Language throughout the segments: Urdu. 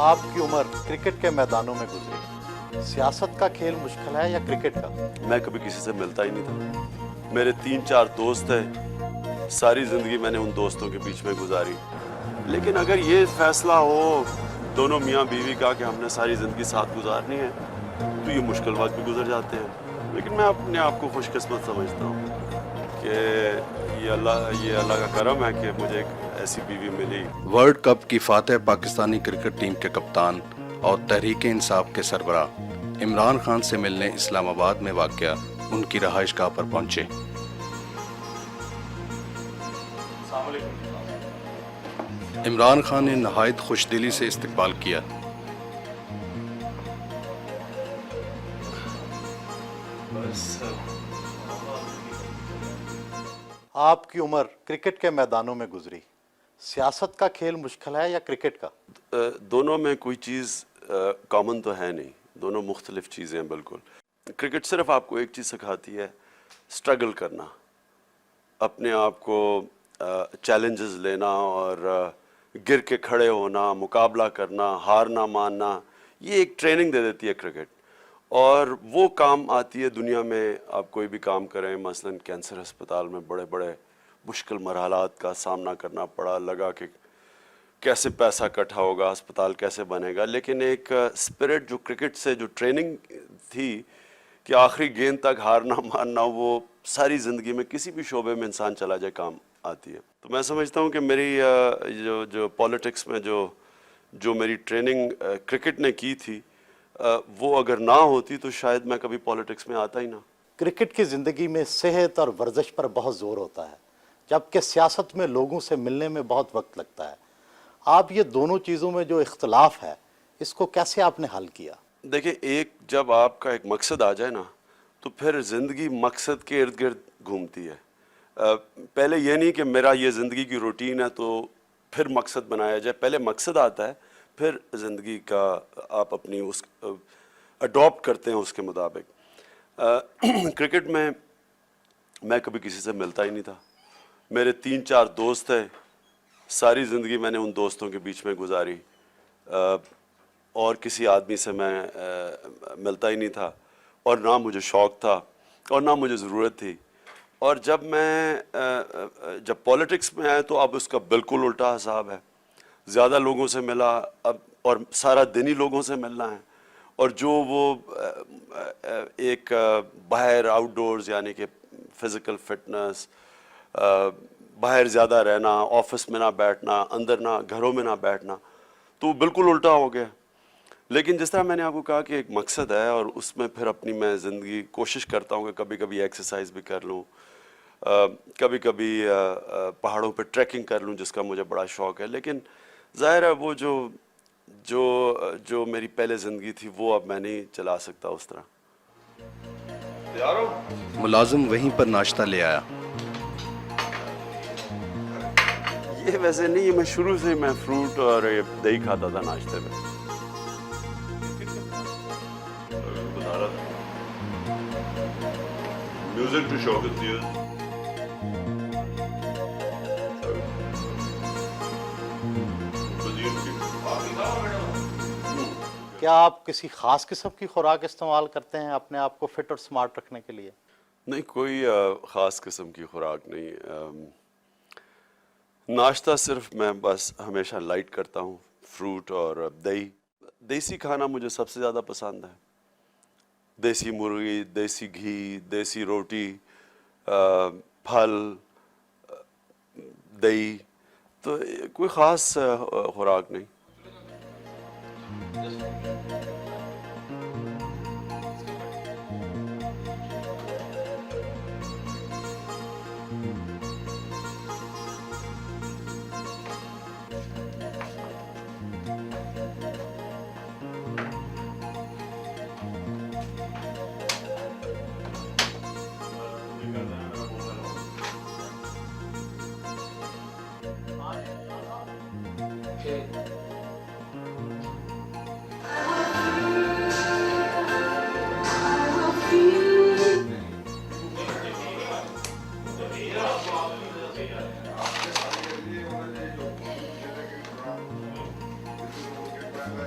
آپ کی عمر کرکٹ کے میدانوں میں گزری، سیاست کا کھیل مشکل ہے یا کرکٹ کا؟ میں کبھی کسی سے ملتا ہی نہیں تھا. میرے 3-4 دوست ہیں، ساری زندگی میں نے ان دوستوں کے بیچ میں گزاری. لیکن اگر یہ فیصلہ ہو دونوں میاں بیوی کا کہ ہم نے ساری زندگی ساتھ گزارنی ہے تو یہ مشکل وقت بھی گزر جاتے ہیں. لیکن میں اپنے آپ کو خوش قسمت سمجھتا ہوں کہ یہ اللہ کا کرم ہے کہ مجھے ایک ایسی بیوی ملی. ورلڈ کپ کی فاتح پاکستانی کرکٹ ٹیم کے کپتان اور تحریک انصاف کے سربراہ عمران خان سے ملنے اسلام آباد میں واقع ان کی رہائش گاہ پر پہنچے. عمران خان نے نہایت خوش دلی سے استقبال کیا. آپ کی عمر کرکٹ کے میدانوں میں گزری، سیاست کا کھیل مشکل ہے یا کرکٹ کا؟ دونوں میں کوئی چیز کامن تو ہے نہیں، دونوں مختلف چیزیں ہیں بالکل. کرکٹ صرف آپ کو ایک چیز سکھاتی ہے، سٹرگل کرنا، اپنے آپ کو چیلنجز لینا اور گر کے کھڑے ہونا، مقابلہ کرنا، ہار نہ ماننا. یہ ایک ٹریننگ دے دیتی ہے کرکٹ، اور وہ کام آتی ہے دنیا میں. آپ کوئی بھی کام کریں، مثلا کینسر ہسپتال میں بڑے بڑے مشکل مرحلات کا سامنا کرنا پڑا، لگا کہ کیسے پیسہ اکٹھا ہوگا، ہسپتال کیسے بنے گا. لیکن ایک اسپرٹ جو کرکٹ سے جو ٹریننگ تھی کہ آخری گیند تک ہار نہ ماننا، وہ ساری زندگی میں کسی بھی شعبے میں انسان چلا جائے کام آتی ہے. تو میں سمجھتا ہوں کہ میری جو پولیٹکس میں جو میری ٹریننگ کرکٹ نے کی تھی، وہ اگر نہ ہوتی تو شاید میں کبھی پولیٹکس میں آتا ہی نہ. کرکٹ کی زندگی میں صحت اور ورزش پر بہت زور ہوتا ہے، جبکہ سیاست میں لوگوں سے ملنے میں بہت وقت لگتا ہے. آپ یہ دونوں چیزوں میں جو اختلاف ہے، اس کو کیسے آپ نے حل کیا؟ دیکھیں، جب آپ کا ایک مقصد آ جائے نا تو پھر زندگی مقصد کے ارد گرد گھومتی ہے. پہلے یہ نہیں کہ میرا یہ زندگی کی روٹین ہے تو پھر مقصد بنایا جائے. پہلے مقصد آتا ہے، پھر زندگی کا آپ اپنی اس اڈاپٹ کرتے ہیں اس کے مطابق. کرکٹ میں کبھی کسی سے ملتا ہی نہیں تھا. میرے 3-4 دوست ہیں، ساری زندگی میں نے ان دوستوں کے بیچ میں گزاری. اور کسی آدمی سے میں ملتا ہی نہیں تھا، اور نہ مجھے شوق تھا اور نہ مجھے ضرورت تھی. اور جب پولیٹکس میں آئے تو اب اس کا بالکل الٹا حساب ہے. زیادہ لوگوں سے ملا اب، اور سارا دن ہی لوگوں سے ملنا ہے. اور جو وہ ایک باہر آؤٹ ڈورز، یعنی کہ فزیکل فٹنس، باہر زیادہ رہنا، آفس میں نہ بیٹھنا، اندر نہ گھروں میں نہ بیٹھنا، تو بالکل الٹا ہو گیا. لیکن جس طرح میں نے آپ کو کہا کہ ایک مقصد ہے، اور اس میں پھر اپنی میں زندگی کوشش کرتا ہوں کہ کبھی کبھی ایکسرسائز بھی کر لوں، کبھی کبھی پہاڑوں پہ ٹریکنگ کر لوں جس کا مجھے بڑا شوق ہے. لیکن ظاہر ہے وہ جو میری پہلے زندگی تھی وہ اب میں نہیں چلا سکتا اس طرح. ملازم وہیں پر ناشتہ لے آیا. یہ ویسے نہیں، میں شروع سے میں فروٹ اور دہی کھاتا تھا ناشتے میں. بتا رہا تھا میوزک ٹو شوکت دیوز. کیا آپ کسی خاص قسم کی خوراک استعمال کرتے ہیں اپنے آپ کو فٹ اور سمارٹ رکھنے کے لیے؟ نہیں، کوئی خاص قسم کی خوراک نہیں. ناشتہ صرف میں بس ہمیشہ لائٹ کرتا ہوں، فروٹ اور دہی. دیسی کھانا مجھے سب سے زیادہ پسند ہے. دیسی مرغی، دیسی گھی، دیسی روٹی، پھل، دہی. تو کوئی خاص خوراک نہیں.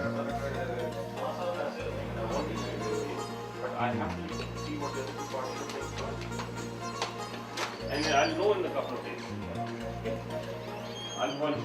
I have to see what the other two parts of the thing first. And I'll know in a couple of days. Okay? I'll call you.